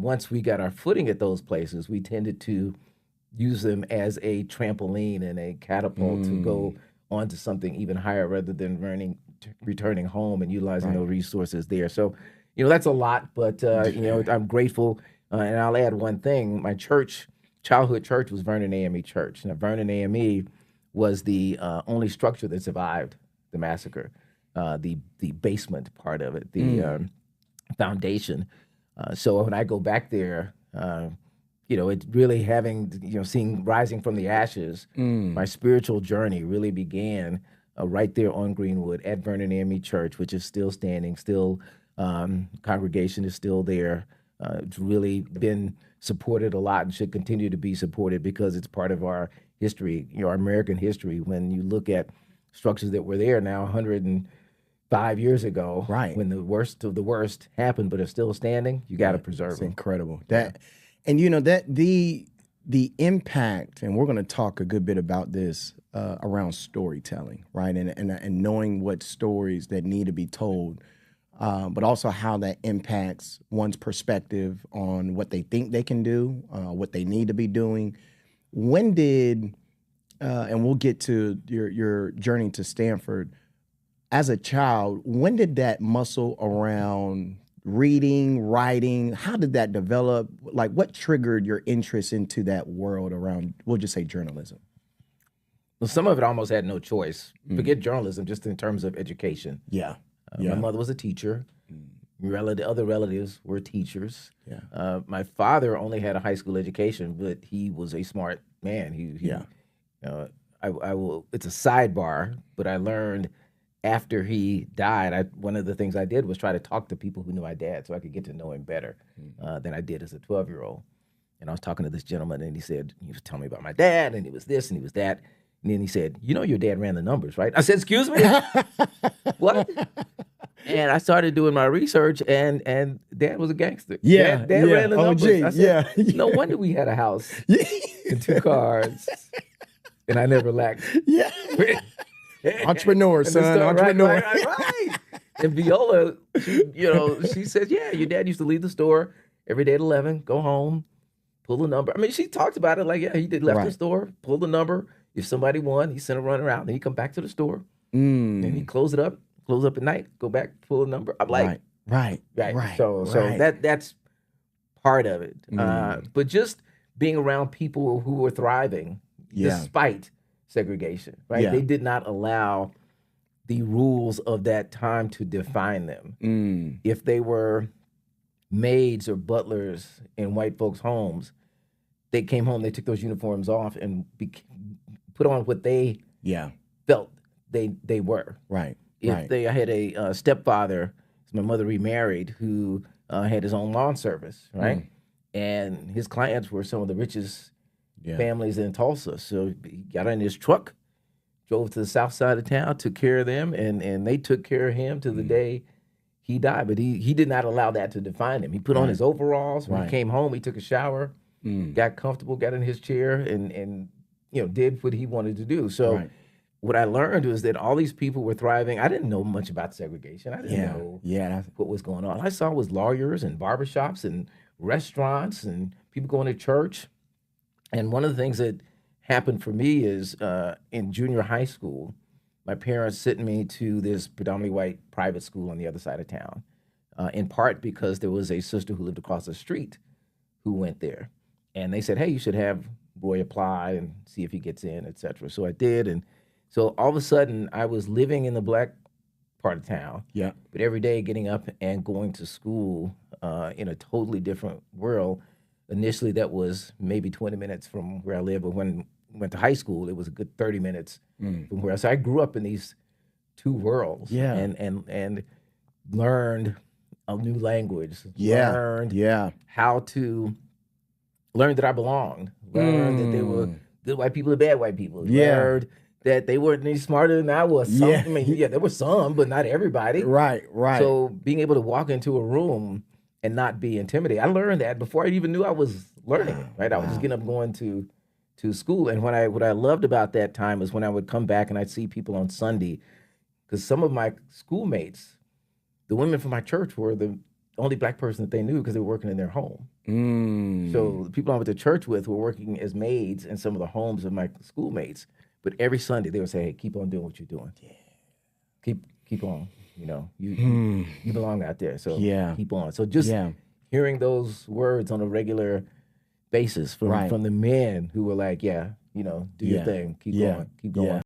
once we got our footing at those places, we tended to use them as a trampoline and a catapult to go on to something even higher rather than returning home and utilizing those resources there. So, that's a lot, but, I'm grateful. And I'll add one thing. My childhood church was Vernon AME Church. Now, Vernon AME was the only structure that survived the massacre, the basement part of it, the foundation. So when I go back there, it's really seeing rising from the ashes, my spiritual journey really began right there on Greenwood at Vernon AME Church, which is still standing, still congregation is still there. It's really been supported a lot and should continue to be supported because it's part of our history, our American history. When you look at structures that were there now 105 years ago, when the worst of the worst happened, but are still standing, you got to preserve them. It's incredible. And that the impact, and we're going to talk a good bit about this around storytelling, right? And knowing what stories that need to be told, but also how that impacts one's perspective on what they think they can do, what they need to be doing. When did, and we'll get to your journey to Stanford, as a child, when did that muscle around reading, writing, how did that develop? Like, what triggered your interest into that world around, we'll just say, journalism? Well, some of it almost had no choice. Forget journalism, just in terms of education. My mother was a teacher. Other relatives were teachers. My father only had a high school education, but he was a smart man. It's a sidebar, but I learned after he died, one of the things I did was try to talk to people who knew my dad so I could get to know him better than I did as a 12-year-old. And I was talking to this gentleman, and he was telling me about my dad, and he was this, and he was that. And then he said, your dad ran the numbers, right? I said, excuse me? What? And I started doing my research, and Dad was a gangster. Dad ran the numbers. I said, no wonder we had a house and 2 cars, and I never lacked. Entrepreneur, son. Entrepreneur. Right. And Viola, she says, your dad used to leave the store every day at 11, go home, pull the number. I mean, she talked about it like, he did left the store, pull the number. If somebody won, he sent a runner out, then he'd come back to the store, and he'd close up at night, go back, pull the number. I'm like, right. So that's part of it. But just being around people who were thriving despite segregation, right? They did not allow the rules of that time to define them. If they were maids or butlers in white folks' homes, they came home, they took those uniforms off and put on what they felt they were. Right. I had a stepfather, my mother remarried, who had his own lawn service, right? And his clients were some of the richest families in Tulsa. So he got in his truck, drove to the south side of town, took care of them, and they took care of him to the day he died. But he did not allow that to define him. He put on his overalls. When he came home, he took a shower, got comfortable, got in his chair, and did what he wanted to do. So what I learned was that all these people were thriving. I didn't know much about segregation. I didn't know what was going on. All I saw was lawyers and barbershops and restaurants and people going to church. And one of the things that happened for me is in junior high school, my parents sent me to this predominantly white private school on the other side of town, in part because there was a sister who lived across the street who went there. And they said, hey, you should have Roy apply and see if he gets in, et cetera. So I did. And so all of a sudden, I was living in the black part of town, but every day getting up and going to school in a totally different world. Initially, that was maybe 20 minutes from where I live, but when I went to high school, it was a good 30 minutes from where. So I grew up in these 2 worlds, and learned a new language, learned how to learn that I belonged, learned that there were good white people and bad white people, learned that they weren't any smarter than I was. I mean, there were some, but not everybody. Right. So being able to walk into a room and not be intimidated, I learned that before I even knew I was learning it, right? I was just getting up going to school. And what I loved about that time is when I would come back and I'd see people on Sunday, because some of my schoolmates, the women from my church were the only black person that they knew because they were working in their home. Mm. So the people I went to church with were working as maids in some of the homes of my schoolmates. But every Sunday they would say, "Hey, keep on doing what you're doing. Yeah. Keep on. You know, you belong out there. So keep on." So just hearing those words on a regular basis from the men who were like, "Yeah, you know, do your thing, keep going, keep going."